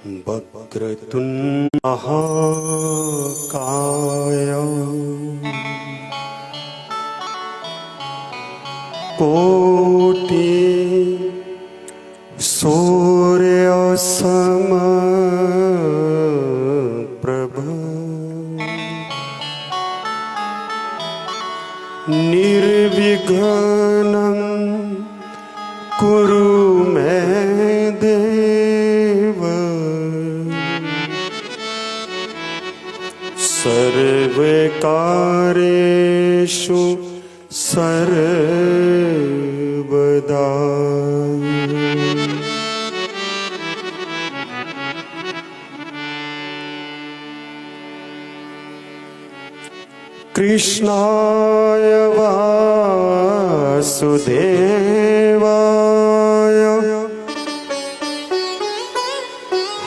वक्रतुण्ड महाकाय कोटि सूर्यसम प्रभ निर्विघ्नं कुरु मे देव सर्वकार्येषु सर्वदा। कृष्णाय वासुदेवाय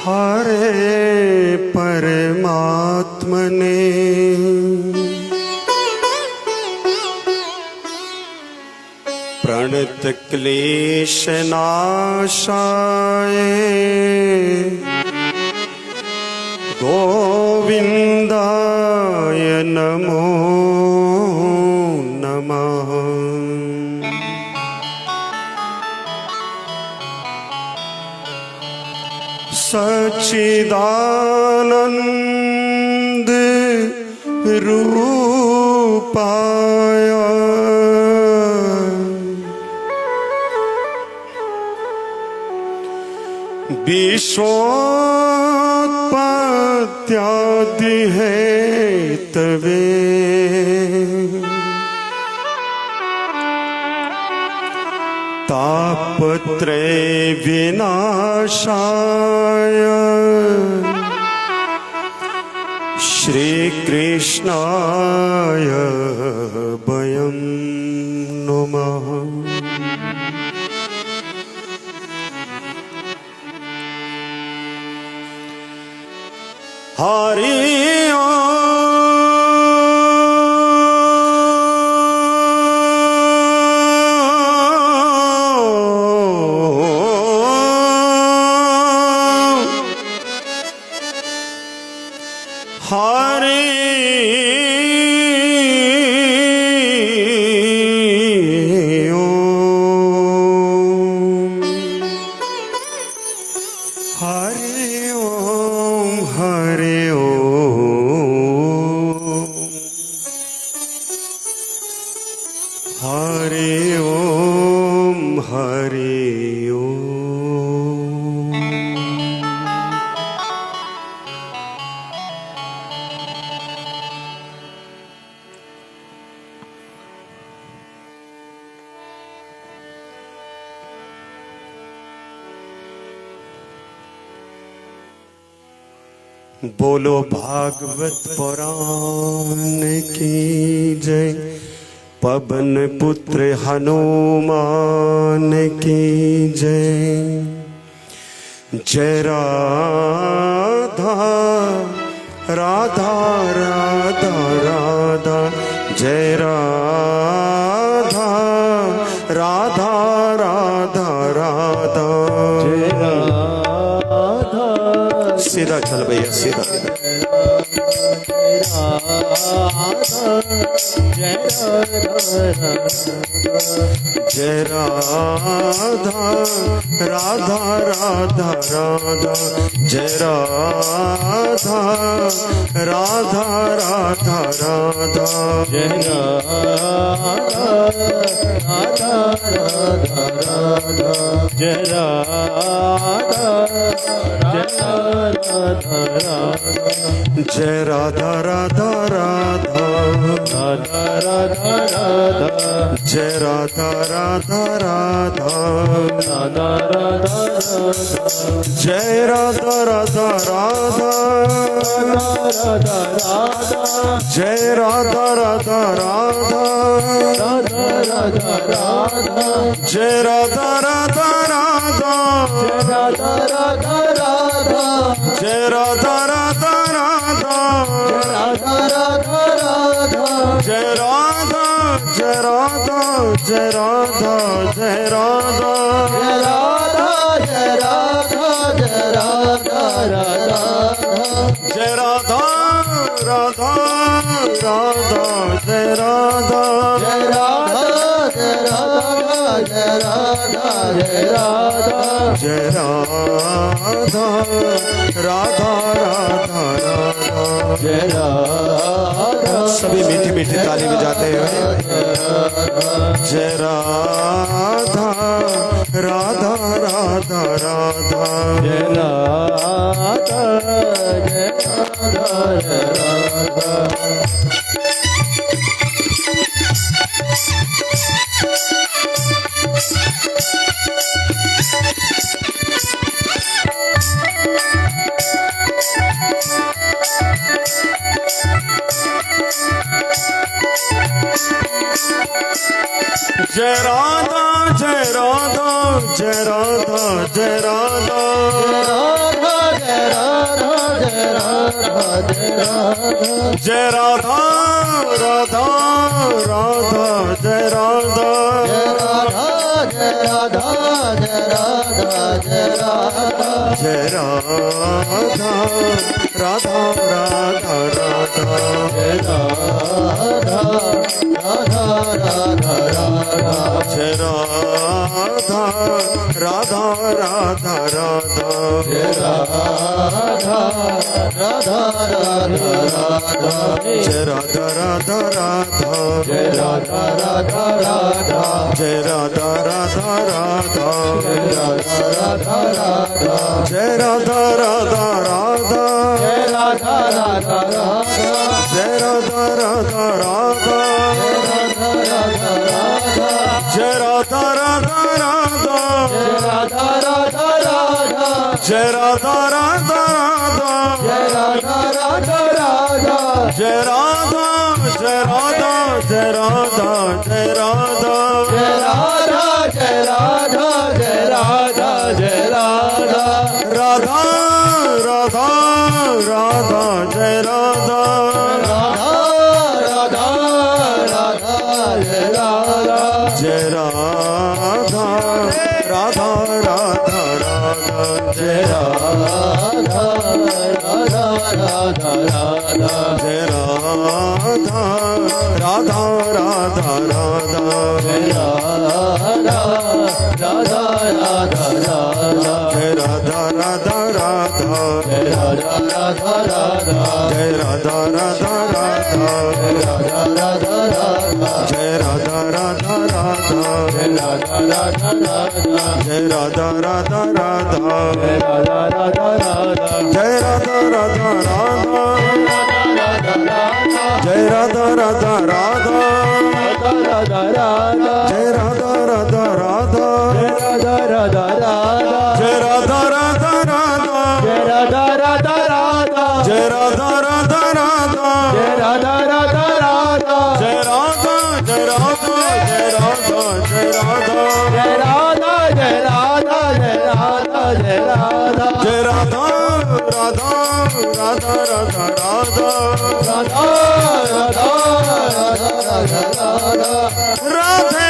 हरे परमात्मने प्रणतक्लेशनाशाय गोविन्दाय नमो नमः। सच्चिदानन्द रूपाय विश्वोत्पत्त्यादि हेतवे तापत्रय विनाशाय श्री कृष्णाय वयं नमः। हरि बोलो भागवत पुराण की जय, पवन पुत्र हनुमान की जय। जय राधा राधा राधा राधा, जय राधा राधा राधा राधा, जय राधा। सीधा चल भैया, सीधा। जय राधा राधा राधा राधा, जय राधा राधा राधा राधा, जय राधा राधा राधा राधा, जय राधा राधा राधा, जय राधा राधा राधा राधा राधा राधा, जय राधा राधा राधा राधा राधा राधा, जय राधा राधा राधा राधा राधा, जय राधा राधा राधा राधा राधा राधा, जय राधा राधा राधा, जय राधा राधा राधा, जय राधा राधा राधा, जय राधा राधा राधा, जय राधा जय राधा जय राधा जय राधा जय राधा जय राधा जय राधा जय राधा राधा राधा जय राधा जय राधा जय राधा जय राधा जय राधा जय राधा राधा राधा राधा जय राधा। सभी मीठी मीठी ताली बजाते हुए जय राधा राधा राधा राधा जय राधा जय राधा जय राधा। जय राधा जय राधा जय राधा जय राधा जय राधा जय राधा जय राधा जय राधा राधा राधा जय राधा जय राधा जय राधा जय राधा जय राधा जय राधा राधा राधा राधा जय राधा राधा राधा राधा जय राधा राधा राधा राधा जय राधा राधा राधा राधा जय राधा राधा राधा जय राधा राधा राधा जय राधा राधा राधा जय राधा राधा राधा जय राधा राधा राधा जय राधा राधा राधा जय राधा राधा राधा जय राधा राधा राधा जय राधा राधा राधा जय राधा राधा राधा जय राधा जय राधा जय राधा जय राधा जय राधा जय राधा जय राधा जय राधा राधा राधा राधा जय राधा राधा राधा राधा जय राधा जय राधा राधा राधा राधा जय राधा राधा राधा राधा जय राधा राधा राधा राधा जय राधा राधा राधा राधा जय राधा राधा राधा जय राधा राधा राधा जय राधा राधा राधा जय राधा राधा राधा जय राधा राधा राधा जय राधा राधा राधा जय राधा राधा राधा जय राधा राधा राधा जय राधा राधा राधा जय राधा राधा राधा राधा राधा जय राधा राधा राधा राधा राधा राधा जय राधा राधा राधा जय राधा राधा राधा जय राधा राधा राधा जय राधा राधा राधा जय राधा जय राधा जय राधा जय राधा जय राधा जय राधा जय राधा जय राधा जय राधा राधा राधा राधा राधा राधा राधा राधा राधा राधे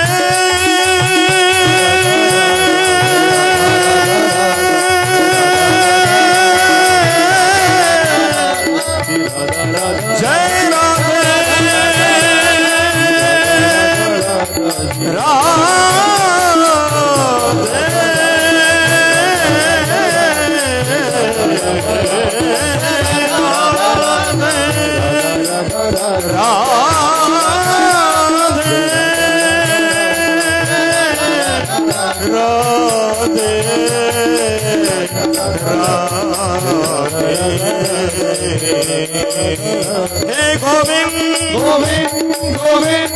जय हे गोविंद गोविंद गोविंद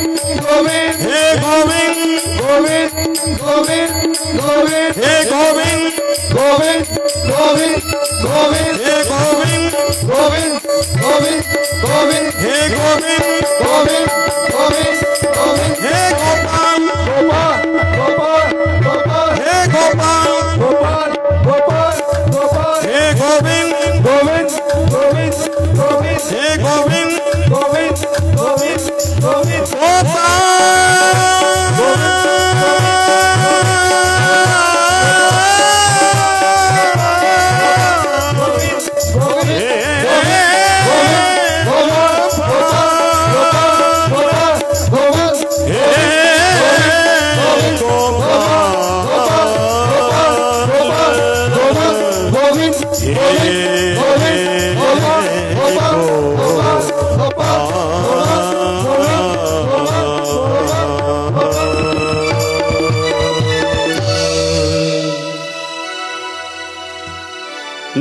गोविंद हे गोविंद गोविंद गोविंद गोविंद हे गोविंद गोविंद गोविंद गोविंद हे गोविंद गोविंद गोविंद गोविंद हे गोविंद गोविंद गोविंद गोविंद हे गोपाल गोपाल गोपाल गोपाल हे गोपाल गोपाल गोपाल गोपाल हे गोविंद गोविंद गोविंद गोविंद हे गोविंद गोविंद गोविंद गोविंद गोपाल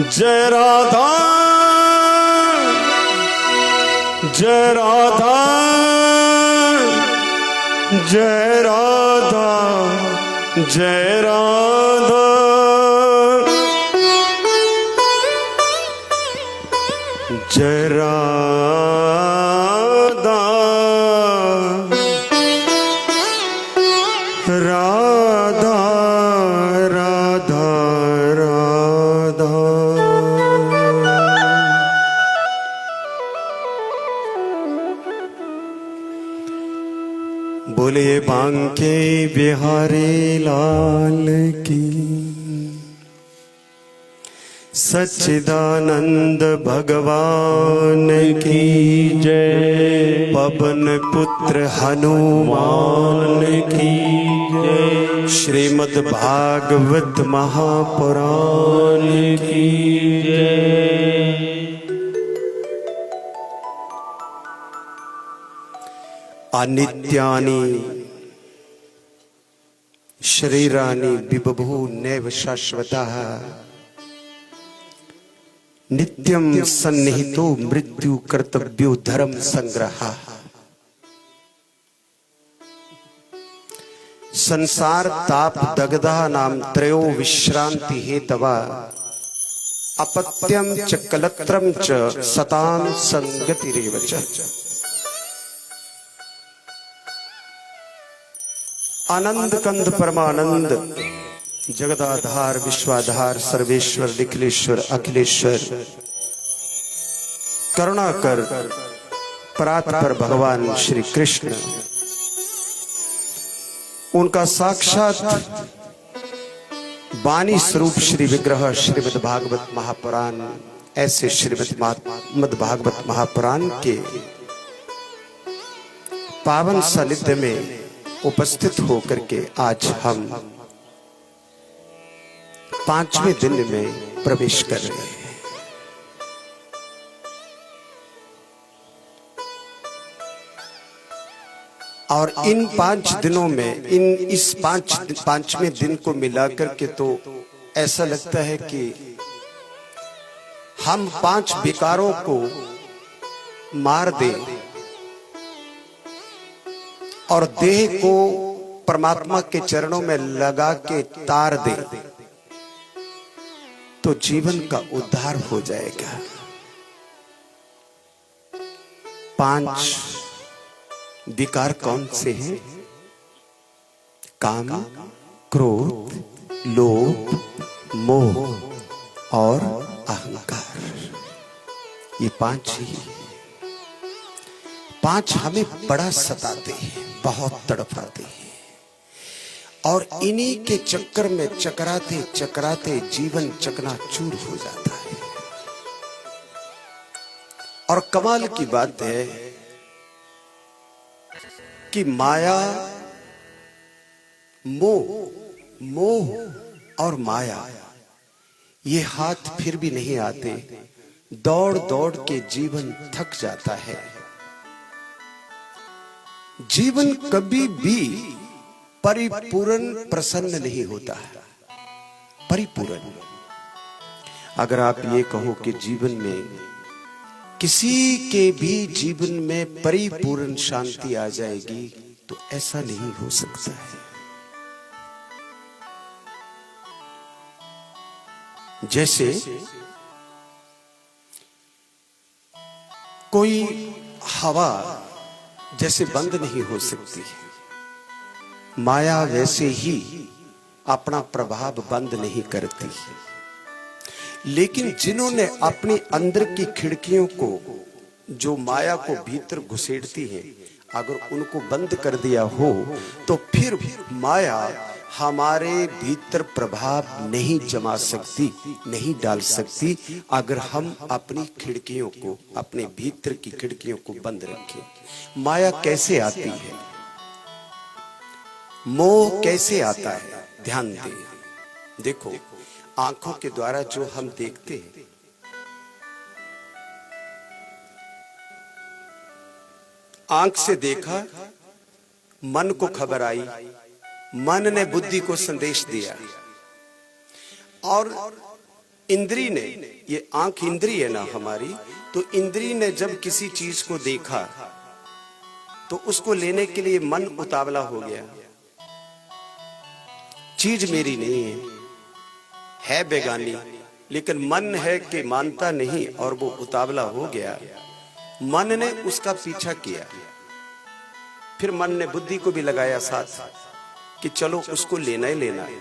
जय राधा जय राधा जय राधा जय राधा जय राधा राधा राधा राधा। बोलिए बांके बिहारी लाल की, सच्चिदानंद भगवान की जय। पवन पुत्र हनुमान की जय। श्रीमद् भागवत महापुराण की जय। अनित्यानि शरीराणि विबभू नैव शाश्वतः, नित्यं सन्निहितो मृत्यु कर्तव्यो धर्म संग्रह। संसार ताप दग्धा नाम त्रयो विश्रांति हेतवा, अपत्यं च कलत्रं च सतां संगतिरेव च। आनंद कंद परमानंद जगदाधार विश्वाधार सर्वेश्वर निखिलेश्वर अखिलेश्वर करुणाकर परात्पर भगवान श्री कृष्ण, उनका साक्षात वाणी स्वरूप श्री विग्रह श्रीमद् भागवत महापुराण, ऐसे श्रीमद् भागवत महापुराण के पावन सानिध्य में उपस्थित होकर के आज हम 5वें दिन में प्रवेश कर रहे हैं। और इन 5 दिनों में इस पांचवें दिन को मिलाकर के तो ऐसा लगता है कि हम 5 विकारों को मार दें और देह को परमात्मा के चरणों में लगा के तार दे तो जीवन का उद्धार हो जाएगा। 5 विकार कौन से हैं? काम, क्रोध, लोभ, मोह और अहंकार। ये 5 ही 5 हमें बड़ा सताते हैं, बहुत तड़पाते हैं और इन्हीं के चक्कर में चकराते चकराते जीवन चकनाचूर हो जाता है। और कमाल की बात है कि माया, मोह और माया ये हाथ फिर भी नहीं आते, दौड़ दौड़ के जीवन थक जाता है। जीवन कभी भी परिपूर्ण प्रसन्न नहीं होता है। परिपूर्ण, अगर आप ये कहो कि जीवन में किसी के भी जीवन में परिपूर्ण शांति आ जाएगी तो ऐसा नहीं हो सकता है। जैसे कोई हवा जैसे बंद नहीं हो सकती, माया वैसे ही अपना प्रभाव बंद नहीं करती। लेकिन जिन्होंने अपने अंदर की खिड़कियों को, जो माया को भीतर घुसेड़ती है, अगर उनको बंद कर दिया हो तो फिर माया हमारे भीतर प्रभाव नहीं जमा सकती, नहीं डाल सकती, अगर हम अपनी खिड़कियों को, अपने भीतर की खिड़कियों को बंद रखें। माया कैसे आती है, मोह कैसे आता है, ध्यान दें। देखो, आंखों के द्वारा जो हम देखते हैं, आंख से देखा, मन को खबर आई, मन ने बुद्धि को संदेश दिया, और इंद्री ने, ये आंख इंद्री है ना हमारी, तो इंद्री ने जब किसी चीज को देखा तो उसको लेने के लिए मन उतावला हो गया। चीज मेरी नहीं है बेगानी, लेकिन मन है कि मानता नहीं और वो उतावला हो गया। मन ने उसका पीछा किया, फिर मन ने बुद्धि को भी लगाया साथ कि चलो उसको लेना ही लेना है,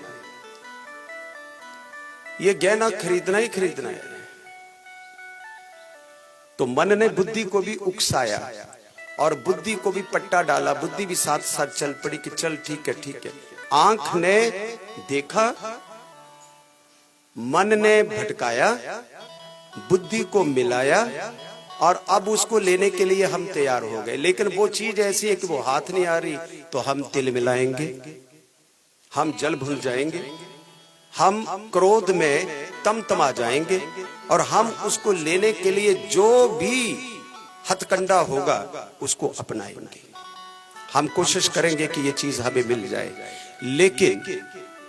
ये गहना खरीदना ही खरीदना है। तो मन ने बुद्धि को भी उकसाया और बुद्धि को भी पट्टा डाला, बुद्धि भी साथ साथ चल पड़ी कि चल ठीक है ठीक है। आंख ने देखा, मन ने भटकाया, बुद्धि को मिलाया, और अब उसको लेने के लिए हम तैयार हो गए। लेकिन वो चीज ऐसी है कि वो हाथ नहीं आ रही, तो हम तिल मिलाएंगे, हम जल भूल जाएंगे, हम क्रोध में तमतमा जाएंगे, और हम उसको लेने के लिए जो भी हथकंडा होगा उसको अपनाएंगे। हम कोशिश करेंगे कि ये चीज हमें मिल जाए, लेकिन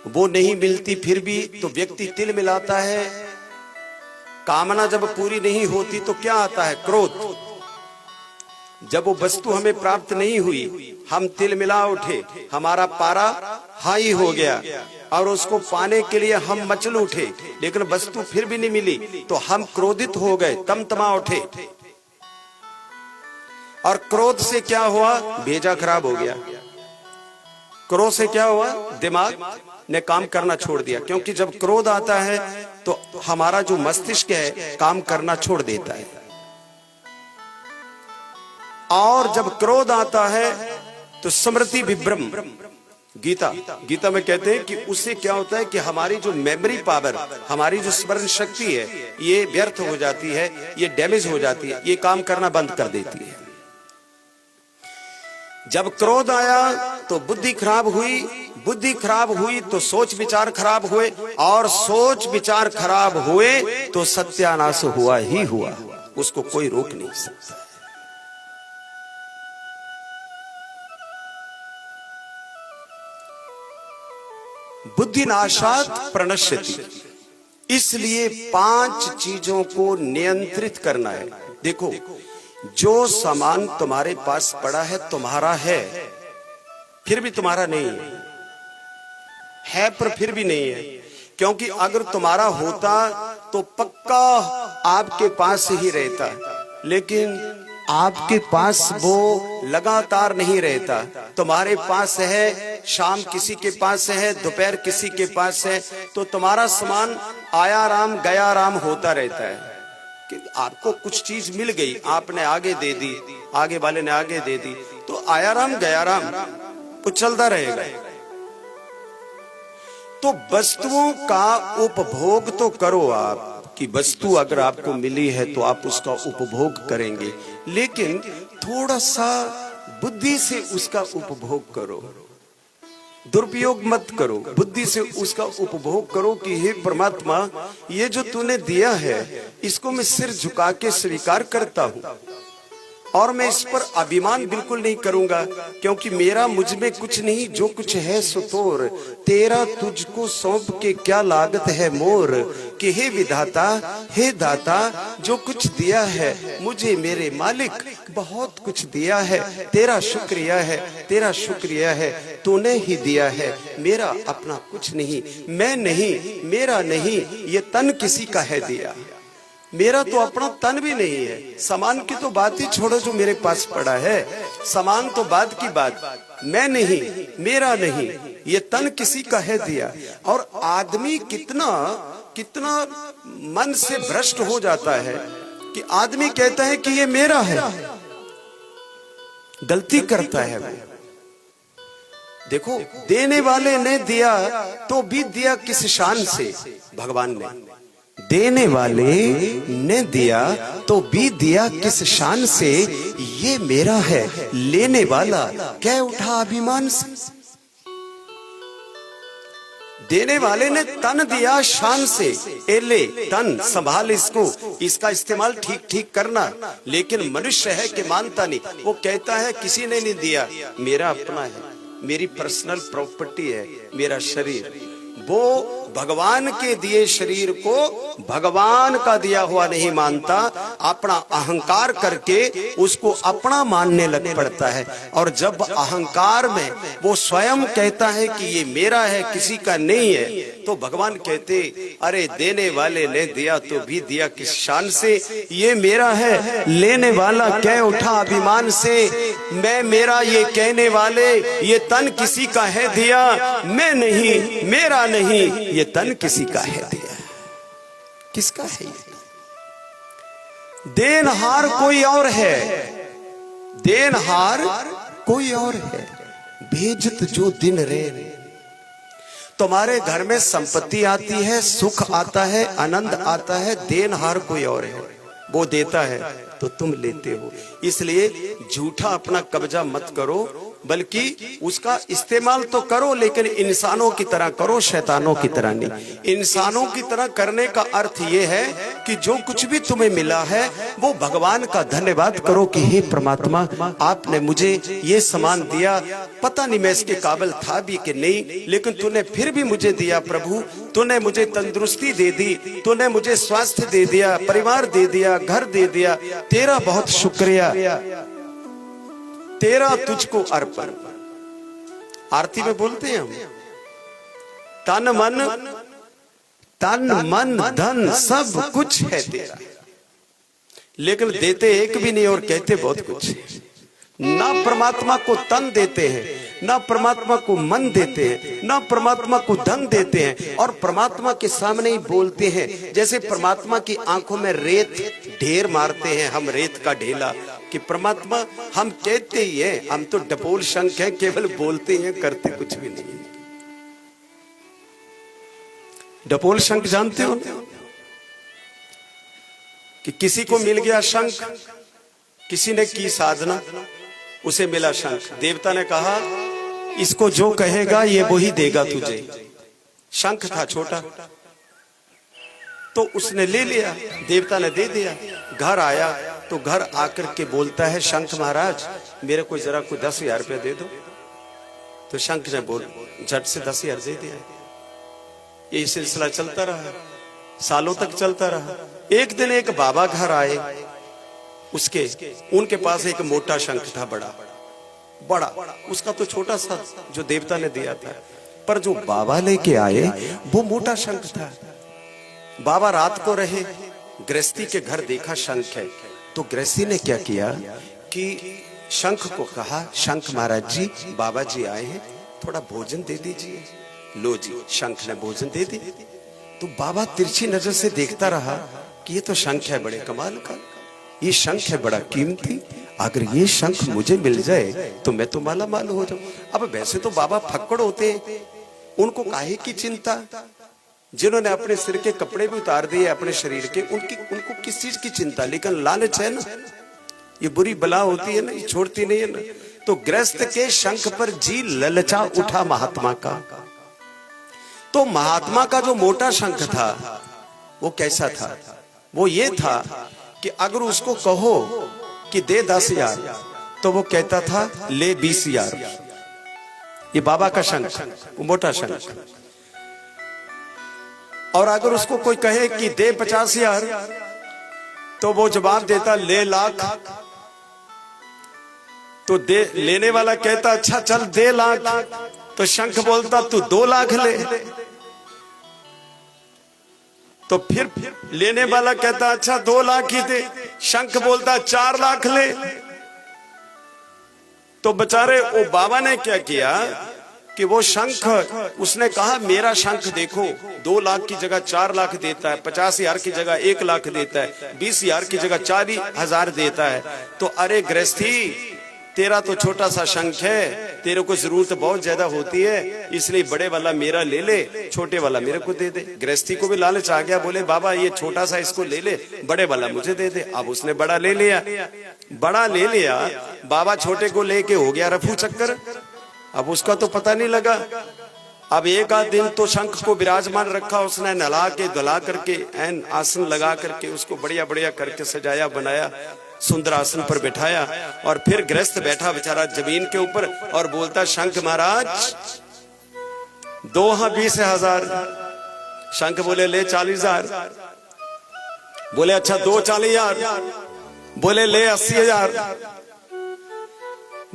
वो नहीं मिलती। फिर भी तो व्यक्ति तिल मिलाता है। कामना जब पूरी नहीं होती तो क्या आता है? क्रोध। जब वो वस्तु हमें प्राप्त नहीं हुई, हम तिल मिला उठे, हमारा पारा हाई हो गया, और उसको पाने के लिए हम मचल उठे, लेकिन वस्तु फिर भी नहीं मिली, तो हम क्रोधित हो गए, तमतमा उठे। और क्रोध से क्या हुआ? भेजा खराब हो गया। क्रोध से क्या हुआ? दिमाग ने काम करना छोड़ दिया, क्योंकि जब क्रोध आता है तो हमारा जो मस्तिष्क है काम करना छोड़ देता है। और जब क्रोध आता है तो स्मृति विभ्रम, गीता में कहते हैं कि उससे क्या होता है कि हमारी जो मेमोरी पावर, हमारी जो स्मरण शक्ति है, ये व्यर्थ हो जाती है, ये डैमेज हो जाती है, ये काम करना बंद कर देती है। जब क्रोध आया तो बुद्धि खराब हुई, बुद्धि खराब हुई तो सोच विचार खराब हुए, और सोच विचार खराब हुए तो सत्यानाश हुआ ही हुआ, उसको कोई रोक नहीं सकता। बुद्धिनाशात् प्रणश्यति, इसलिए 5 चीजों को नियंत्रित करना है। देखो, जो सामान तुम्हारे पास पड़ा है तुम्हारा है, फिर भी तुम्हारा नहीं है पर फिर भी नहीं है, क्योंकि अगर तुम्हारा होता तो पक्का आपके पास ही रहता, लेकिन आपके पास वो लगातार नहीं रहता। तुम्हारे पास है, शाम किसी के पास है, दोपहर किसी के पास है, तो तुम्हारा सामान आया राम गया राम होता रहता है। कि आपको कुछ चीज मिल गई, आपने आगे दे दी, आगे वाले ने आगे दे दी, तो आया राम गया राम वो चलता रहेगा। तो वस्तुओं का उपभोग तो करो आप, कि वस्तु अगर आपको मिली है तो आप उसका उपभोग करेंगे, लेकिन थोड़ा सा बुद्धि से उसका उपभोग करो, दुरुपयोग मत करो, बुद्धि से उसका उपभोग करो कि हे परमात्मा, ये जो तूने दिया है इसको मैं सिर झुका के स्वीकार करता हूं, और मैं इस पर अभिमान बिल्कुल नहीं करूंगा, क्योंकि मेरा मुझ में कुछ नहीं, जो कुछ है सो तोर, तेरा तुझको सौंप के क्या लागत है मोर, कि हे विधाता हे दाता, जो कुछ दिया है मुझे मेरे मालिक बहुत कुछ दिया है, तेरा शुक्रिया है, तेरा शुक्रिया है, तूने ही दिया है, मेरा अपना कुछ नहीं, मैं नहीं, मेरा नहीं, ये तन किसी का है दिया, मेरा तो अपना तन भी नहीं है। सामान की तो बात ही छोड़ो, जो मेरे पास पड़ा है, सामान तो बात की बात, मैं नहीं, मेरा नहीं, ये तन किसी का है दिया। और आदमी कितना कितना मन से भ्रष्ट हो जाता है कि आदमी कहता है कि ये मेरा है, गलती करता है वो। देखो, देने वाले ने दिया तो भी दिया किस शान से? भगवान ने। देने वाले ने दिया तो भी दिया किस शान से? ये मेरा है। लेने वाला कह उठा अभिमान से। देने वाले ने तन दिया शान से, ए ले तन संभाल इसको, इसका इस्तेमाल ठीक ठीक करना। लेकिन मनुष्य है कि मानता नहीं, वो कहता है किसी ने नहीं दिया, मेरा अपना है, मेरी पर्सनल प्रॉपर्टी है मेरा शरीर। वो भगवान के दिए शरीर को भगवान का दिया हुआ नहीं मानता, अपना अहंकार करके उसको अपना मानने लग पड़ता है। और जब अहंकार में वो स्वयं कहता है कि ये मेरा है किसी का नहीं है, तो भगवान कहते अरे देने वाले ने दिया तो भी दिया किस शान से, ये मेरा है। लेने वाला कह उठा अभिमान से, मैं मेरा ये कहने वाले, ये तन किसी का है दिया, मैं नहीं मेरा नहीं, ये तन किसी का है दिया। किसका है ये? देनहार कोई और है, देनहार कोई और है। भेजत जो दिन रे, तुम्हारे घर में संपत्ति आती है, सुख आता है, आनंद आता है, देनहार कोई और है। वो देता है तो तुम लेते हो। इसलिए झूठा अपना कब्जा मत करो, बल्कि उसका इस्तेमाल तो करो, लेकिन इंसानों की तरह करो, शैतानों की तरह नहीं। इंसानों की तरह करने का अर्थ ये है कि जो कुछ भी तुम्हें मिला है वो भगवान का धन्यवाद करो कि हे परमात्मा, आपने मुझे ये सामान दिया, पता नहीं मैं इसके काबिल था भी कि नहीं, लेकिन तूने फिर भी मुझे दिया। प्रभु तूने मुझे तंदुरुस्ती दे दी, तूने मुझे स्वास्थ्य दे दिया, परिवार दे दिया, घर दे दिया, तेरा बहुत शुक्रिया, तेरा तुझको अर्पण। आरती में बोलते हैं हम, तन मन धन सब कुछ है तेरा, लेकिन देते एक भी नहीं और कहते बहुत कुछ है। ना परमात्मा को तन देते हैं, ना परमात्मा को मन देते हैं, ना परमात्मा को धन देते हैं, और परमात्मा के सामने ही बोलते हैं। जैसे परमात्मा की आंखों में रेत ढेर मारते हैं हम, रेत का ढेला, कि परमात्मा हम कहते ही हैं, हम तो डपोल शंख हैं, केवल बोलते हैं, करते कुछ भी नहीं। डपोल शंख जानते हो कि किसी को मिल गया शंख, किसी ने की साधना, उसे मिला शंख। देवता ने कहा इसको जो कहेगा ये वही देगा तुझे। शंख था छोटा, तो उसने ले लिया, देवता ने दे दिया। घर आया तो घर आकर के बोलता है, शंख महाराज मेरे को जरा कोई 10,000 रुपया दे दो। तो शंख ने बोल झट से 10,000 दे दिया। ये सिलसिला चलता रहा, सालों तक चलता रहा। एक दिन एक बाबा घर आए, उनके पास एक मोटा शंख था, बड़ा, उसका तो छोटा सा जो देवता ने दिया था, पर जो बाबा लेके आए वो मोटा शंख था। बाबा रात को रहे, गृहस्थी के घर देखा शंख है, तो गृहस्थी ने क्या किया कि शंख को कहा, शंख महाराज जी बाबा जी आए हैं, थोड़ा भोजन दे दीजिए। लो जी, शंख ने भोजन दे दी। तो बाबा तिरछी नजर से देखता रहा कि ये तो शंख है बड़े कमाल का, ये शंख है बड़ा कीमती, अगर ये शंख मुझे मिल जाए तो मैं तो माला माल हो जाऊं। अब वैसे तो बाबा फक्कड़ होते हैं, उनको काहे की चिंता, जिन्होंने अपने सिर के कपड़े भी उतार दिए अपने शरीर के, उनको किस चीज की चिंता, लेकिन लालच है ना, ये बुरी बला होती है ना, ये छोड़ती नहीं है ना। तो गृहस्थ के शंख पर जी ललचा उठा महात्मा का। तो महात्मा का जो मोटा शंख था वो कैसा था, वो ये था कि अगर उसको कहो कि दे 10,000 तो वो कहता था ले 20,000। ये बाबा का शंख, वो मोटा शंख। और अगर उसको कोई कहे कि दे 50,000 तो वो जवाब देता ले लाख। तो दे लेने वाला कहता अच्छा चल दे लाख, तो शंख बोलता तू 2 लाख ले। तो फिर लेने वाला कहता अच्छा 2 लाख ही दे, शंख बोलता 4 लाख ले। तो बेचारे वो बाबा ने क्या किया कि वो शंख, उसने कहा मेरा शंख देखो 2 लाख की जगह 4 लाख देता है, 50,000 की जगह 1 लाख देता है, 20,000 की जगह 40,000 देता है। तो अरे गृहस्थी, तेरा तो छोटा सा शंख है, तेरे को जरूरत बहुत ज्यादा होती है, इसलिए बड़े वाला मेरा ले ले, छोटे वाला मेरे को दे दे। गृहस्थी को भी लालच आ गया, बोले बाबा ये छोटा सा इसको ले ले, बड़े वाला मुझे दे दे। अब उसने बड़ा ले लिया, बाबा छोटे को लेके हो गया रफू चक्कर। अब उसका तो पता नहीं लगा अब एक आध दिन तो शंख को विराजमान रखा, उसने नला के धुला करके एन आसन लगा करके उसको बढ़िया बढ़िया करके सजाया बनाया, सुंदर आसन पर बैठाया। और फिर गृहस्थ बैठा बेचारा जमीन के ऊपर और बोलता, शंख महाराज 2 हाँ 20,000। शंख बोले ले 40,000। बोले अच्छा 2 40,000। बोले ले 80,000।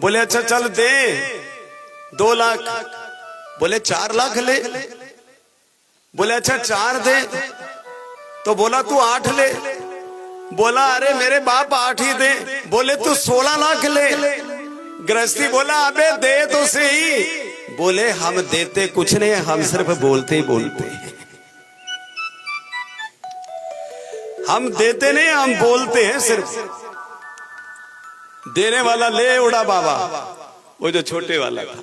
बोले अच्छा चल दे 2 लाख। बोले 4 लाख ले। बोले अच्छा 4 दे। तो बोला तू 8 ले। बोला अरे मेरे बाप 8 ही दे। बोले तू 16 लाख ले। गृहस्थी बोला अबे दे तो सही। बोले हम देते कुछ नहीं, हम सिर्फ बोलते ही बोलते। हम देते नहीं, हम बोलते हैं सिर्फ। देने वाला ले उड़ा बाबा, वो जो छोटे वाला था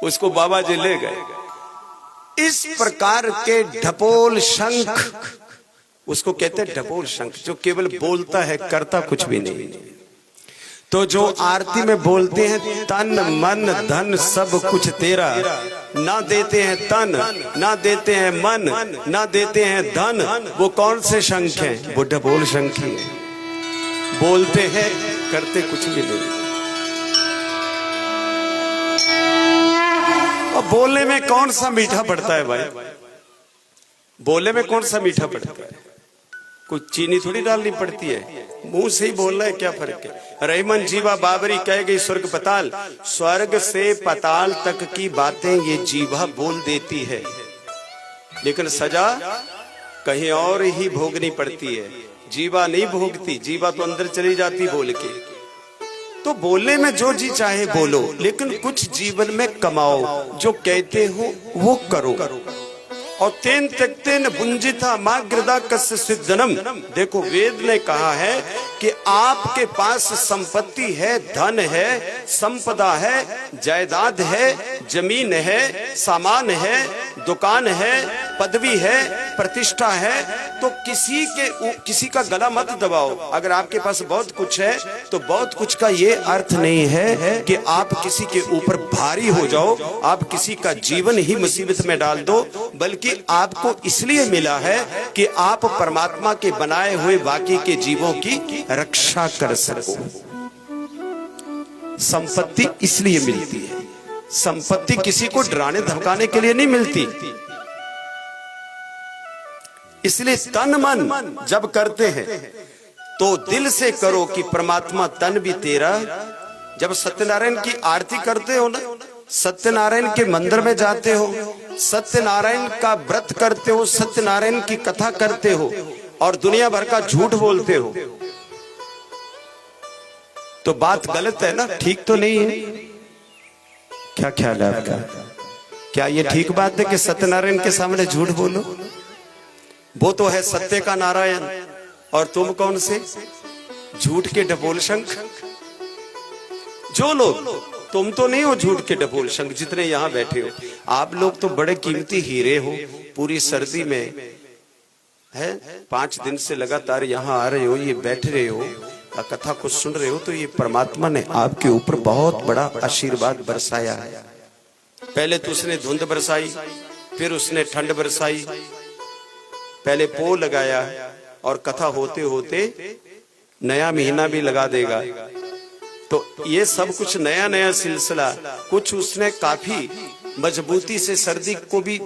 उसको बाबा जी ले गए। इस प्रकार के ढपोल शंख, उसको कहते हैं ढपोल शंख, जो केवल बोलता है करता कुछ भी नहीं। तो जो आरती में बोलते हैं तन मन धन सब कुछ तेरा, ना देते हैं तन, ना देते हैं मन, ना देते हैं धन, वो कौन से शंख हैं? वो ढपोल शंख ही है। बोलते हैं करते कुछ भी नहीं। और बोलने में कौन सा मीठा पड़ता है भाई? बोलने में कौन सा मीठा पड़ता है? कुछ चीनी थोड़ी डालनी पड़ती है, मुंह से ही बोलना है, क्या फर्क है? रहीमन जीवा बाबरी कह गई स्वर्ग पताल, स्वर्ग से पताल तक की बातें ये जीवा बोल देती है, लेकिन सजा कहीं और ही भोगनी पड़ती है। जीवा नहीं भोगती, जीवा तो अंदर चली जाती बोल के। तो बोलने में जो जी चाहे बोलो, लेकिन कुछ जीवन में कमाओ, जो कहते हो वो करो। और तेन त्यक्तेन भुंजिता माग्रदा कस्य सिद्धनम। देखो वेद ने कहा है कि आपके पास संपत्ति है, धन है, संपदा है, जायदाद है, जमीन है, सामान है, दुकान है, पदवी है, प्रतिष्ठा है, तो किसी का गला मत दबाओ। अगर आपके पास बहुत कुछ है तो बहुत कुछ का ये अर्थ नहीं है कि आप किसी के ऊपर भारी हो जाओ, आप किसी का जीवन ही मुसीबत में डाल दो, बल्कि आपको इसलिए मिला है कि आप परमात्मा के बनाए हुए बाकी के जीवों की रक्षा कर सको। संपत्ति इसलिए मिलती है, संपत्ति किसी को डराने धमकाने के लिए नहीं मिलती। इसलिए तन मन जब करते हैं तो दिल से करो कि परमात्मा तन भी तेरा। जब सत्यनारायण की आरती करते हो ना, सत्यनारायण के मंदिर में जाते हो, सत्यनारायण का व्रत करते हो, सत्यनारायण की कथा करते हो और दुनिया भर का झूठ बोलते हो, तो बात गलत है ना, ठीक तो नहीं है? क्या ख्याल है आपका? क्या ये ठीक बात है कि सत्यनारायण के सामने झूठ बोलो? वो तो है सत्य का नारायण, और तुम कौन से झूठ के ढपोल शंख। जो लोग, तुम तो नहीं हो झूठ के ढपोल शंख जितने यहां बैठे हो, आप लोग तो बड़े कीमती हीरे हो। पूरी सर्दी में है 5 दिन से लगातार यहां आ रहे हो, ये बैठ रहे हो, कथा को सुन रहे हो, तो ये परमात्मा ने आपके ऊपर बहुत बड़ा आशीर्वाद बरसाया है। पहले तो उसने धुंध बरसाई, फिर उसने ठंड बरसाई, पहले पो लगाया, और कथा होते होते नया महीना भी लगा देगा। तो ये सब कुछ नया नया सिलसिला, कुछ उसने काफी मजबूती से सर्दी को भी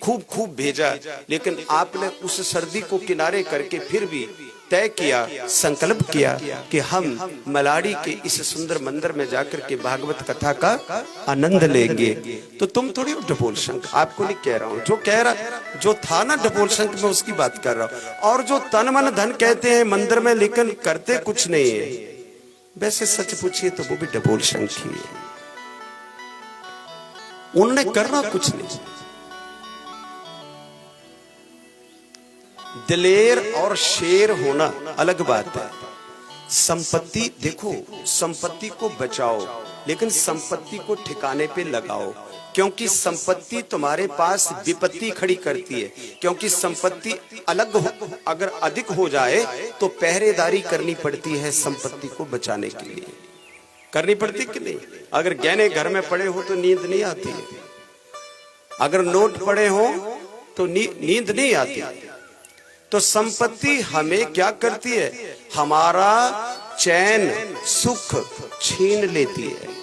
खूब भेजा, लेकिन आपने उस सर्दी को किनारे करके फिर भी तय किया, संकल्प किया कि हम मलाड़ी के इस सुंदर मंदिर में जाकर के भागवत कथा का आनंद लेंगे। तो तुम थोड़ी ढपोल शंख, आपको नहीं कह रहा हूं, जो कह रहा, जो था ना ढपोल शंख में उसकी बात कर रहा हूं। और जो तन मन धन कहते हैं मंदिर में, लेकिन करते कुछ नहीं है, वैसे सच पूछिए तो वो भी ढपोल शंख ही है। उन्होंने करना कुछ नहीं। दिलेर और शेर होना अलग बात है। संपत्ति देखो, संपत्ति को बचाओ, लेकिन संपत्ति को ठिकाने पे लगाओ, क्योंकि संपत्ति तुम्हारे पास विपत्ति खड़ी करती है। क्योंकि संपत्ति अगर अधिक हो जाए तो पहरेदारी करनी पड़ती है, संपत्ति को बचाने के लिए करनी पड़ती कि नहीं? अगर गहने घर में पड़े हो तो नींद नहीं आती है। अगर नोट पड़े हो तो नींद नहीं आती। तो संपत्ति हमें क्या करती है? हमारा चैन सुख छीन लेती है।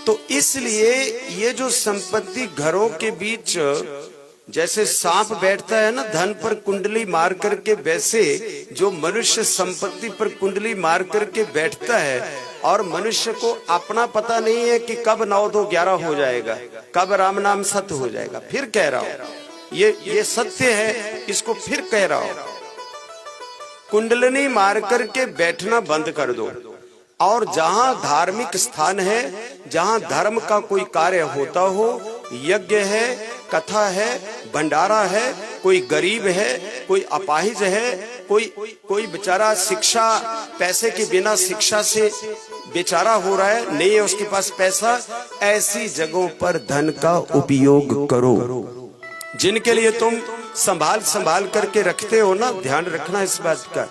तो इसलिए ये जो संपत्ति घरों के बीच जैसे सांप बैठता है ना धन पर कुंडली मार करके, वैसे जो मनुष्य संपत्ति पर कुंडली मार करके बैठता है और मनुष्य को अपना पता नहीं है कि कब 9 2 11 हो जाएगा, कब राम नाम सत्य हो जाएगा। फिर कह रहा हूं ये सत्य है, इसको फिर कह रहा हूं। कुंडलनी मार करके बैठना बंद कर दो, और जहां धार्मिक स्थान है, जहां धर्म का कोई कार्य होता हो, यज्ञ है, कथा है, भंडारा है, कोई गरीब है, कोई अपाहिज है, कोई बेचारा शिक्षा पैसे के बिना शिक्षा से बेचारा हो रहा है, नहीं है उसके पास पैसा, ऐसी जगहों पर धन का उपयोग करो। जिनके लिए तुम संभाल करके रखते हो ना, ध्यान रखना इस बात का।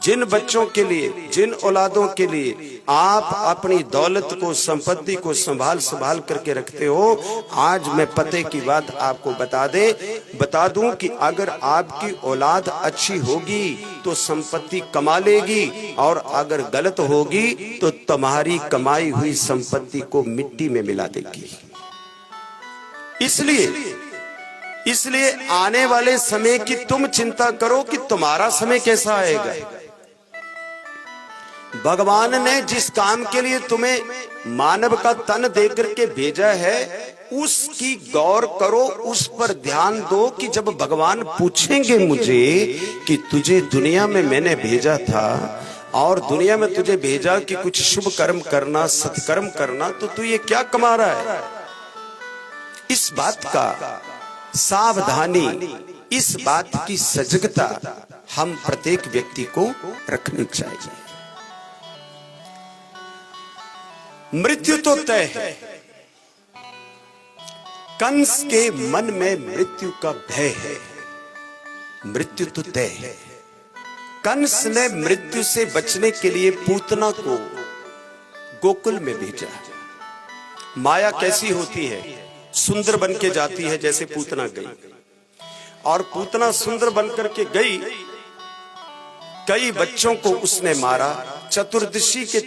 जिन बच्चों के लिए, जिन औलादों के लिए आप अपनी दौलत को, संपत्ति को संभाल करके रखते हो, आज मैं पते की बात आपको बता दूं कि अगर आपकी औलाद अच्छी होगी तो संपत्ति कमा लेगी, और अगर गलत होगी तो तुम्हारी कमाई हुई संपत्ति को मिट्टी में मिला देगी। इसलिए आने वाले समय की तुम चिंता करो कि तुम्हारा समय कैसा आएगा। भगवान ने जिस काम के लिए तुम्हें मानव का तन देकर के भेजा है, उसकी गौर करो, उस पर ध्यान दो कि जब भगवान पूछेंगे मुझे कि तुझे दुनिया में मैंने भेजा था और दुनिया में तुझे भेजा कि कुछ शुभ कर्म करना, सत्कर्म करना, तो तू ये क्या कमा रहा है? इस बात का सावधानी, इस बात की सजगता हम प्रत्येक व्यक्ति को रखनी चाहिए। मृत्यु तो तय है। कंस के मन में मृत्यु का भय है। मृत्यु तो तय है। कंस ने मृत्यु से बचने के लिए पूतना को गोकुल में भेजा। माया कैसी होती है? सुंदर बन के जाती है, जैसे पूतना गई, और पूतना सुंदर बन करके गई, कई बच्चों को उसने मारा। चतुर्दशी के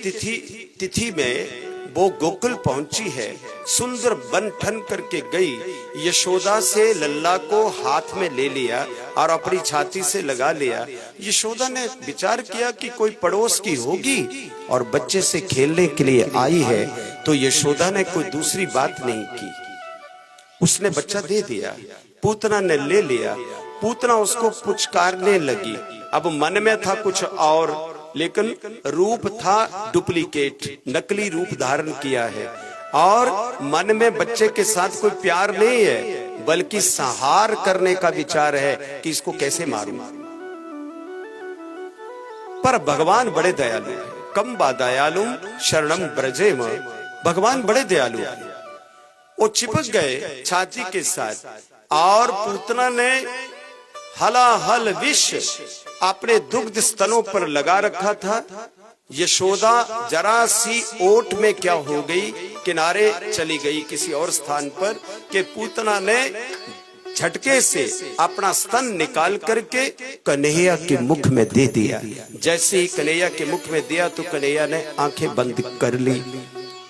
तिथि में वो गोकुल पहुंची है, सुंदर बन ठन करके गई। यशोदा से लल्ला को हाथ में ले लिया और अपनी छाती से लगा लिया। यशोदा ने विचार किया कि कोई पड़ोस की होगी और बच्चे से खेलने के लिए आई है, तो यशोदा ने कोई दूसरी बात नहीं की, उसने बच्चा दे दिया। पूतना ने ले लिया। पूतना उसको पुचकारने लगी। अब मन में था कुछ और, लेकिन रूप था डुप्लीकेट, नकली रूप धारण किया है, और मन में बच्चे के साथ कोई प्यार नहीं है, बल्कि संहार करने का विचार है कि इसको कैसे मारूं। पर भगवान बड़े दयालु है। कम बा दयालुम शरणम ब्रजेम। भगवान बड़े दयालु है। वो चिपक गए छाती के साथ, और पूतना ने हलाहल विष अपने दुग्ध स्तनों पर लगा रखा था। यशोदा जरा सी ओट में क्या हो गई, किनारे चली गई किसी और स्थान पर, कि पूतना ने झटके से अपना स्तन निकाल करके कन्हैया के मुख में दे दिया। जैसे ही कन्हैया के मुख में दिया तो कन्हैया ने आंखें बंद कर ली।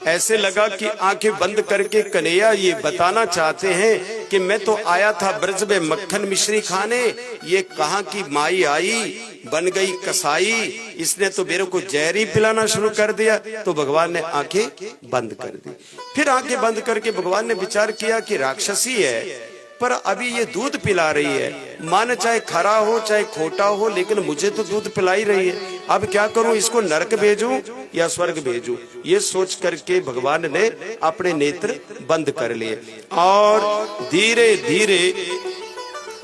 ऐसे लगा कि आंखें बंद करके कन्हैया ये बताना चाहते हैं कि मैं तो आया था ब्रज में मक्खन मिश्री खाने, ये कहाँ की माई आई, बन गई कसाई, इसने तो मेरे को जहर ही पिलाना शुरू कर दिया। तो भगवान ने आंखें बंद कर दी। फिर आंखें बंद करके भगवान ने विचार किया कि राक्षसी है, पर अभी ये दूध पिला रही है, मन चाहे खरा हो चाहे खोटा हो, लेकिन मुझे तो दूध पिला ही रही है। अब क्या करूं, इसको नरक भेजूं या स्वर्ग भेजूं? ये सोच करके भगवान ने अपने नेत्र बंद कर लिए, और धीरे धीरे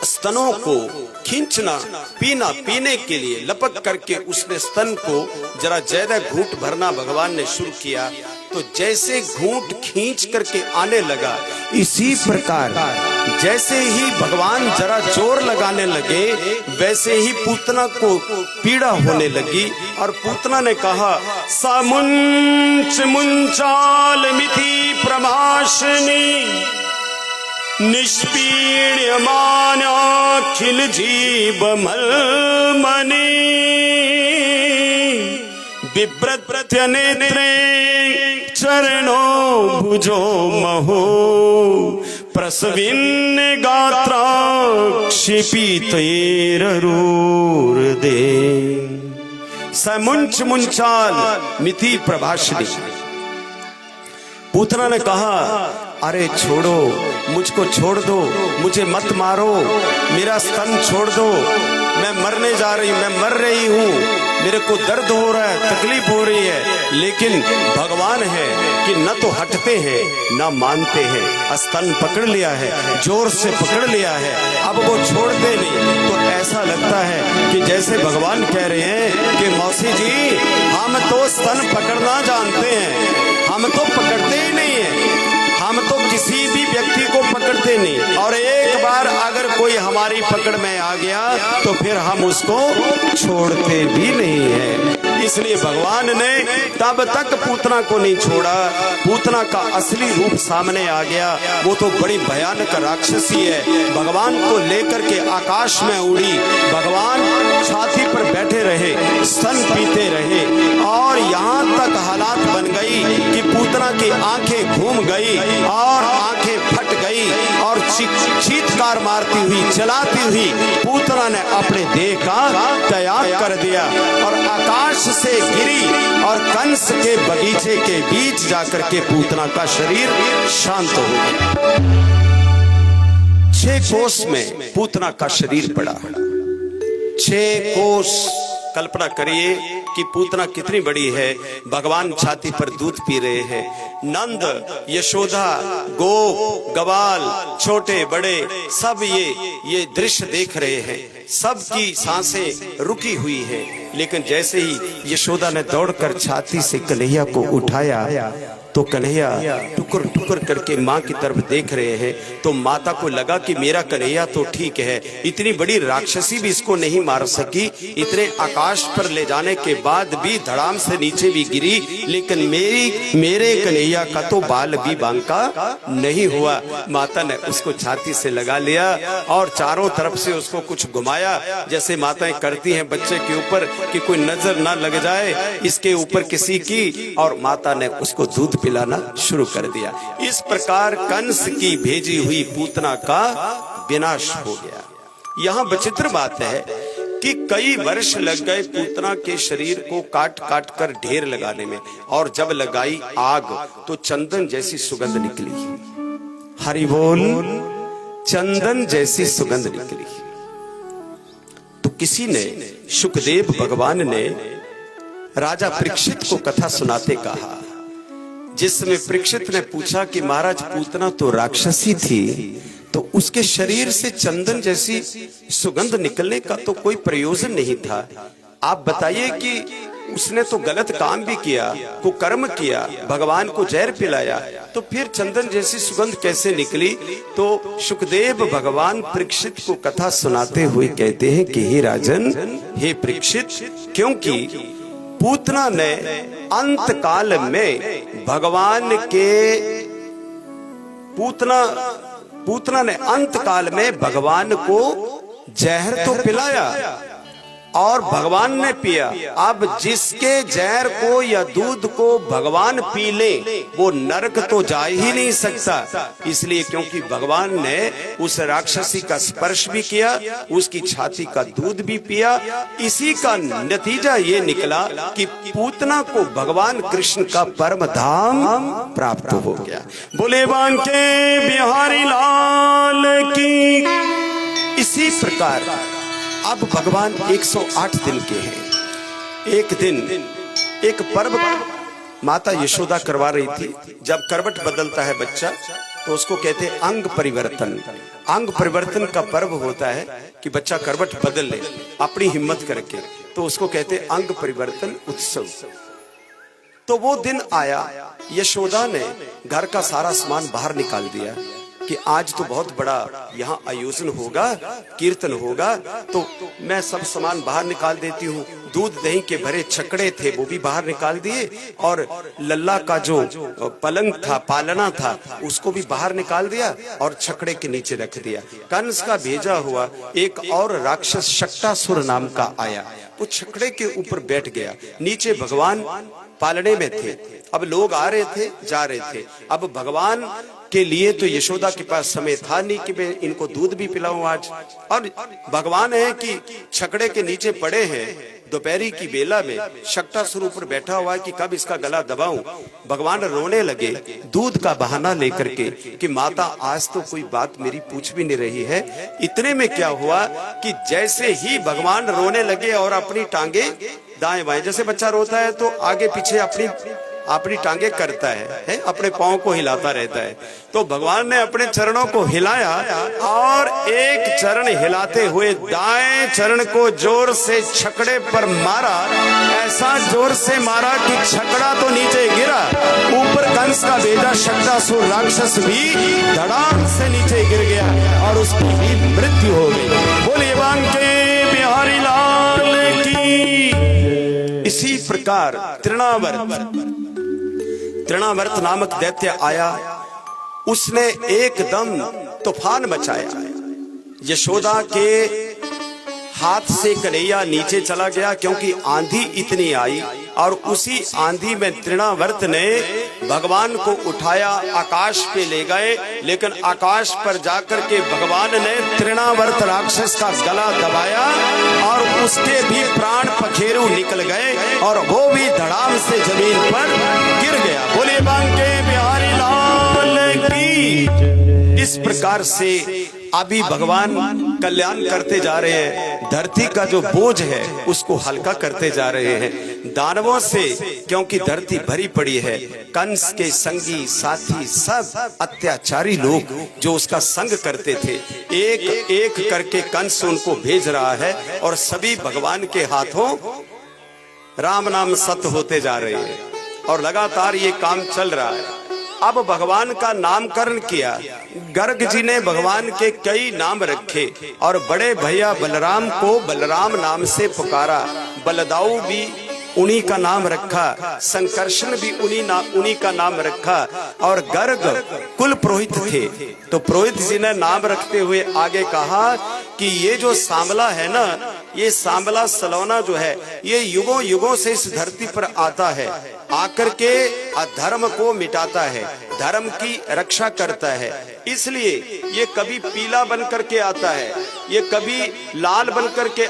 स्तनों को खींचना, पीने के लिए लपक करके उसने स्तन को जरा ज्यादा घूंट भरना भगवान ने शुरू किया। तो जैसे घूंट खींच करके आने लगा, इसी प्रकार जैसे ही भगवान जरा जोर लगाने लगे, वैसे ही पूतना को पीड़ा होने लगी। और पूतना ने कहा, सामुंच मुंचाल मिथि प्रभाषणी निष्पीड्यमानाखिल जीव मलमणि बिभ्रत्य नेत्रे चरणो भुजो महो प्रसविन्न गात्राक्षिपितैररूर्दे समुंच मुंचाल मिति प्रभाषिणी। पूतना ने कहा, अरे छोड़ो, मुझको छोड़ दो, मुझे मत मारो, मेरा स्तन छोड़ दो, मैं मरने जा रही, मैं मर रही हूँ, मेरे को दर्द हो रहा है, तकलीफ हो रही है। लेकिन भगवान है कि न तो हटते हैं न मानते हैं। स्तन पकड़ लिया है, जोर से पकड़ लिया है, अब वो छोड़ते नहीं। तो ऐसा लगता है कि जैसे भगवान कह रहे हैं कि मौसी जी, हम तो स्तन पकड़ना जानते हैं, हम तो पकड़ते ही नहीं है, हम तो किसी भी व्यक्ति को पकड़ते नहीं। और एक बार अगर कोई हमारी पकड़ में आ गया तो फिर हम उसको छोड़ते भी नहीं है। इसलिए भगवान ने तब तक पूतना को नहीं छोड़ा। पूतना का असली रूप सामने आ गया। वो तो बड़ी भयानक राक्षसी है। भगवान को लेकर के आकाश में उड़ी, भगवान छाती पर बैठे रहे, स्तन पीते रहे, और यहाँ तक हालात बन गई कि पूतना की आंखें घूम गई और आंखें फट गई और चीत्कार मारती हुई, चलाती हुई पूतना ने अपने देह का त्याग कर दिया और आकाश से गिरी और कंस के बगीचे के बीच जाकर के पूतना का शरीर शांत हो गया। 6 कोस में पूतना का शरीर पड़ा। 6 कोस, कल्पना करिए कि पूतना कितनी बड़ी है। भगवान छाती पर दूध पी रहे हैं। नंद, यशोदा, गोप, गवाल, छोटे बड़े सब ये दृश्य देख रहे हैं। सबकी सांसें रुकी हुई है। लेकिन जैसे ही यशोदा ने दौड़कर छाती से कन्हैया को उठाया तो कन्हैया टुकुर टुकुर करके माँ की तरफ देख रहे हैं। तो माता को लगा कि मेरा कन्हैया तो ठीक है, इतनी बड़ी राक्षसी भी इसको नहीं मार सकी, इतने आकाश पर ले जाने के बाद भी धड़ाम से नीचे भी गिरी, लेकिन मेरे कन्हैया का तो बाल भी बांका नहीं हुआ। माता ने उसको छाती से लगा लिया और चारों तरफ से उसको कुछ घुमाया, जैसे माताएं करती हैं बच्चे के ऊपर कि कोई नजर ना लग जाए इसके ऊपर किसी की, और माता ने उसको दूध पिलाना शुरू कर दिया। इस प्रकार कंस की भेजी हुई पूतना का विनाश हो गया। यहाँ विचित्र बात है कि कई वर्ष लग गए पूतना के शरीर को काट काट कर ढेर लगाने में, और जब लगाई आग तो चंदन जैसी सुगंध निकली। हरि बोल, चंदन जैसी सुगंध निकली। तो किसी ने, शुकदेव भगवान ने राजा परीक्षित को कथा सुनाते कहा, जिसमें परीक्षित ने पूछा कि महाराज पूतना तो राक्षसी थी, तो उसके शरीर से चंदन जैसी सुगंध निकलने का तो कोई प्रयोजन नहीं था। आप बताइए कि उसने तो गलत काम भी किया, कुकर्म किया, भगवान को जहर पिलाया, तो फिर चंदन जैसी सुगंध कैसे निकली? तो शुकदेव भगवान परीक्षित को कथा सुनाते हुए कहते हैं कि हे राजन, हे परीक्षित, क्योंकि पूतना ने अंत काल में भगवान के पूतना ने अंत काल में भगवान को जहर तो पिलाया और भगवान ने पिया। अब जिसके जहर को या दूध को भगवान पी ले वो नरक तो जा ही नहीं सकता। इसलिए क्योंकि भगवान ने उस राक्षसी का स्पर्श भी किया, उसकी छाती का दूध भी पिया, इसी का नतीजा ये निकला कि पूतना को भगवान कृष्ण का परम धाम प्राप्त हो गया। बोले बांके बिहारी लाल की। इसी प्रकार अब भगवान 108 दिन के हैं। एक दिन एक पर्व माता यशोदा करवा रही थी। जब करवट बदलता है बच्चा तो उसको कहते हैं अंग परिवर्तन। अंग परिवर्तन का पर्व होता है कि बच्चा करवट बदल ले अपनी हिम्मत करके, तो उसको कहते हैं अंग परिवर्तन उत्सव। तो वो दिन आया, यशोदा ने घर का सारा सामान बाहर निकाल दिया कि आज तो बहुत बड़ा यहाँ आयोजन होगा, कीर्तन होगा, तो मैं सब सामान बाहर निकाल देती हूँ। दूध दही के भरे छकड़े थे वो भी बाहर निकाल दिए, और लल्ला का जो पलंग था, पालना था, उसको भी बाहर निकाल दिया और छकड़े के नीचे रख दिया। कंस का भेजा हुआ एक और राक्षस शक्टासुर नाम का आया, वो छकड़े के ऊपर बैठ गया। नीचे भगवान पालने में थे। अब लोग आ रहे थे, जा रहे थे। अब भगवान के लिए तो यशोदा के पास समय था नहीं कि मैं इनको दूध भी पिलाऊं आज। और भगवान है कि छकड़े के नीचे पड़े हैं, दोपहरी की बेला में शक्टासुर ऊपर बैठा हुआ है कि कब इसका गला दबाऊं। भगवान रोने लगे दूध का बहाना लेकर के कि माता आज तो कोई बात मेरी पूछ भी नहीं रही है। इतने में क्या हुआ कि जैसे ही भगवान रोने लगे और अपनी टांगे दाएं बाएं, जैसे बच्चा रोता है तो आगे पीछे अपनी टांगे करता है, अपने पांव को हिलाता रहता है, तो भगवान ने अपने चरणों को हिलाया और एक चरण हिलाते हुए दाएं चरण को जोर से छकड़े पर मारा। ऐसा जोर से मारा कि छकड़ा तो नीचे गिरा, ऊपर कंस का भेजा शक्टासुर राक्षस भी धड़ाम से नीचे गिर गया और उसकी भी मृत्यु हो गई। बोलिए बांके बिहारी लाल की। इसी प्रकार तृणावर्त नामक दैत्य आया, उसने एकदम तूफान मचाया। यशोदा के हाथ से कन्हैया नीचे चला गया क्योंकि आंधी इतनी आई, और उसी आंधी में तृणावर्त ने भगवान को उठाया, आकाश पे ले गए, लेकिन आकाश पर जाकर के भगवान ने तृणावर्त राक्षस का गला दबाया और उसके भी प्राण पखेरु निकल गए और वो भी धड़ाम से जमीन पर गिर गया। बोले बांके बिहारी लाल की। इस प्रकार से अभी भगवान कल्याण करते जा रहे हैं, धरती का जो बोझ है उसको हल्का करते जा रहे हैं दानवों से, क्योंकि धरती भरी पड़ी है। कंस के संगी साथी सब अत्याचारी लोग जो उसका संग करते थे, एक एक करके कंस उनको भेज रहा है और सभी भगवान के हाथों राम नाम सत्य होते जा रहे हैं और लगातार ये काम चल रहा है। अब भगवान का नामकरण किया, गर्ग जी ने भगवान के कई नाम रखे और बड़े भैया बलराम को बलराम नाम से पुकारा, बलदाऊ भी उन्हीं का नाम रखा, संकर्षण भी उन्हीं का नाम रखा। और गर्ग कुल पुरोहित थे, तो पुरोहित जी ने नाम रखते हुए आगे कहा कि ये जो सांबला है ना, ये सांबला सलौना जो है, ये युगों युगों से इस धरती पर आता है, आकर के अधर्म को मिटाता है, धर्म की रक्षा करता है। इसलिए ये कभी पीला बन करके आता है, ये कभी लाल बन करके